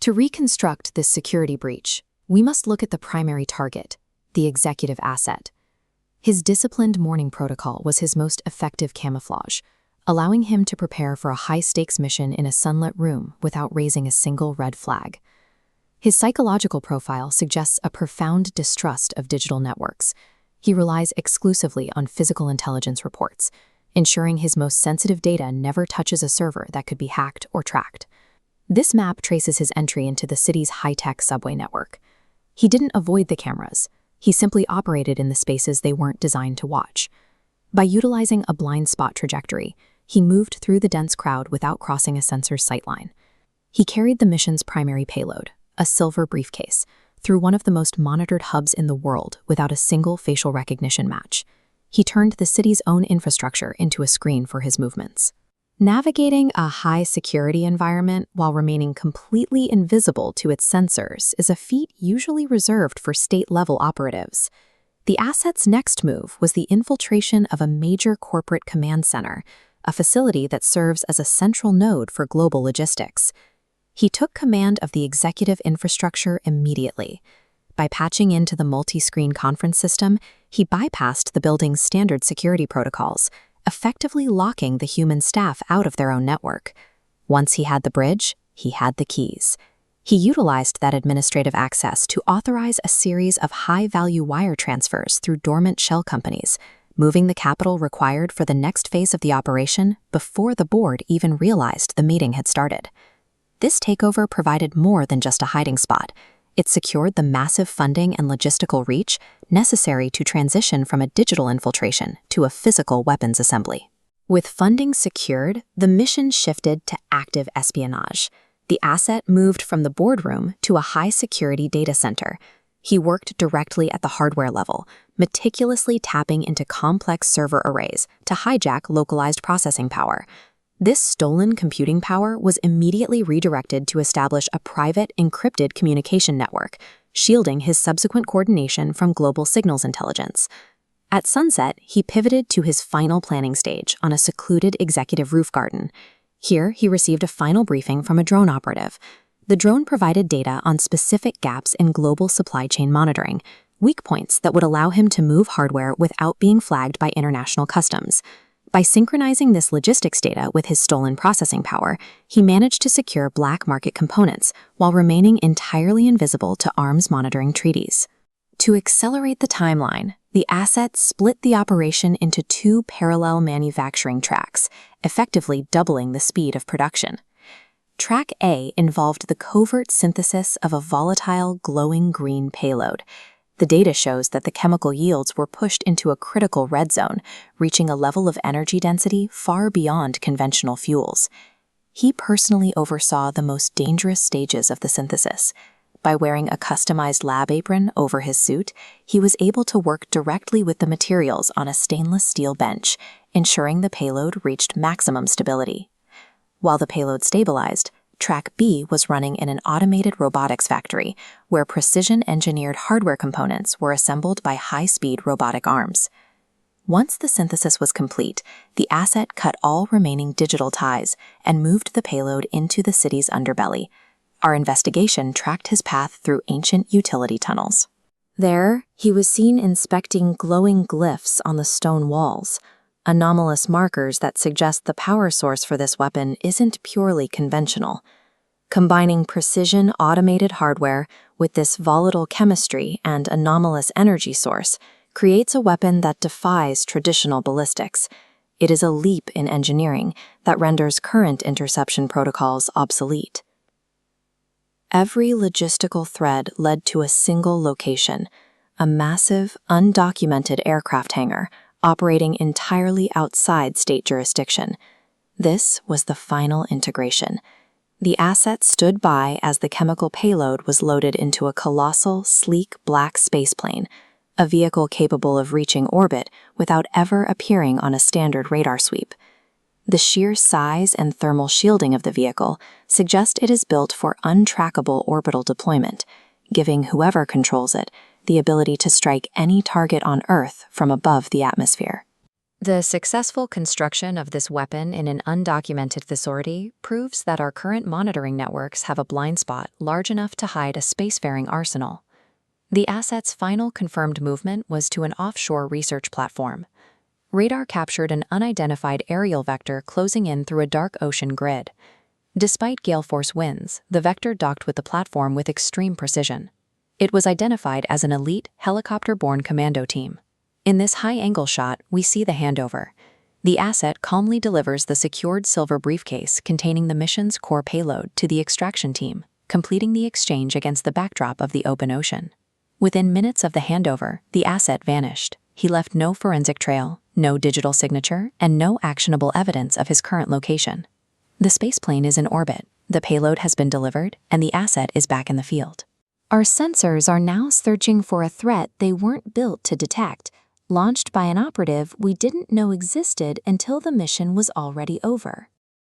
To reconstruct this security breach, we must look at the primary target, the executive asset. His disciplined morning protocol was his most effective camouflage, allowing him to prepare for a high-stakes mission in a sunlit room without raising a single red flag. His psychological profile suggests a profound distrust of digital networks. He relies exclusively on physical intelligence reports, ensuring his most sensitive data never touches a server that could be hacked or tracked. This map traces his entry into the city's high-tech subway network. He didn't avoid the cameras. He simply operated in the spaces they weren't designed to watch. By utilizing a blind spot trajectory, he moved through the dense crowd without crossing a sensor's sightline. He carried the mission's primary payload, a silver briefcase, through one of the most monitored hubs in the world without a single facial recognition match. He turned the city's own infrastructure into a screen for his movements. Navigating a high-security environment while remaining completely invisible to its sensors is a feat usually reserved for state-level operatives. The asset's next move was the infiltration of a major corporate command center, a facility that serves as a central node for global logistics. He took command of the executive infrastructure immediately. By patching into the multi-screen conference system, he bypassed the building's standard security protocols, effectively locking the human staff out of their own network. Once he had the bridge, he had the keys. He utilized that administrative access to authorize a series of high-value wire transfers through dormant shell companies, moving the capital required for the next phase of the operation before the board even realized the meeting had started. This takeover provided more than just a hiding spot. It secured the massive funding and logistical reach necessary to transition from a digital infiltration to a physical weapons assembly. With funding secured, the mission shifted to active espionage. The asset moved from the boardroom to a high-security data center. He worked directly at the hardware level, meticulously tapping into complex server arrays to hijack localized processing power. This stolen computing power was immediately redirected to establish a private, encrypted communication network, shielding his subsequent coordination from global signals intelligence. At sunset, he pivoted to his final planning stage on a secluded executive roof garden. Here, he received a final briefing from a drone operative. The drone provided data on specific gaps in global supply chain monitoring, weak points that would allow him to move hardware without being flagged by international customs. By synchronizing this logistics data with his stolen processing power, he managed to secure black market components while remaining entirely invisible to arms monitoring treaties. To accelerate the timeline, the asset split the operation into two parallel manufacturing tracks, effectively doubling the speed of production. Track A involved the covert synthesis of a volatile, glowing green payload. The data shows that the chemical yields were pushed into a critical red zone, reaching a level of energy density far beyond conventional fuels. He personally oversaw the most dangerous stages of the synthesis. By wearing a customized lab apron over his suit, he was able to work directly with the materials on a stainless steel bench, ensuring the payload reached maximum stability. While the payload stabilized, Track B was running in an automated robotics factory, where precision-engineered hardware components were assembled by high-speed robotic arms. Once the synthesis was complete, the asset cut all remaining digital ties and moved the payload into the city's underbelly. Our investigation tracked his path through ancient utility tunnels. There, he was seen inspecting glowing glyphs on the stone walls, anomalous markers that suggest the power source for this weapon isn't purely conventional. Combining precision automated hardware with this volatile chemistry and anomalous energy source creates a weapon that defies traditional ballistics. It is a leap in engineering that renders current interception protocols obsolete. Every logistical thread led to a single location, a massive, undocumented aircraft hangar operating entirely outside state jurisdiction. This was the final integration. The asset stood by as the chemical payload was loaded into a colossal, sleek black spaceplane, a vehicle capable of reaching orbit without ever appearing on a standard radar sweep. The sheer size and thermal shielding of the vehicle suggest it is built for untrackable orbital deployment, giving whoever controls it the ability to strike any target on Earth from above the atmosphere. The successful construction of this weapon in an undocumented facility proves that our current monitoring networks have a blind spot large enough to hide a spacefaring arsenal. The asset's final confirmed movement was to an offshore research platform. Radar captured an unidentified aerial vector closing in through a dark ocean grid. Despite gale force winds, the vector docked with the platform with extreme precision. It was identified as an elite helicopter-borne commando team. In this high-angle shot, we see the handover. The asset calmly delivers the secured silver briefcase containing the mission's core payload to the extraction team, completing the exchange against the backdrop of the open ocean. Within minutes of the handover, the asset vanished. He left no forensic trail, no digital signature, and no actionable evidence of his current location. The spaceplane is in orbit, the payload has been delivered, and the asset is back in the field. Our sensors are now searching for a threat they weren't built to detect, launched by an operative we didn't know existed until the mission was already over.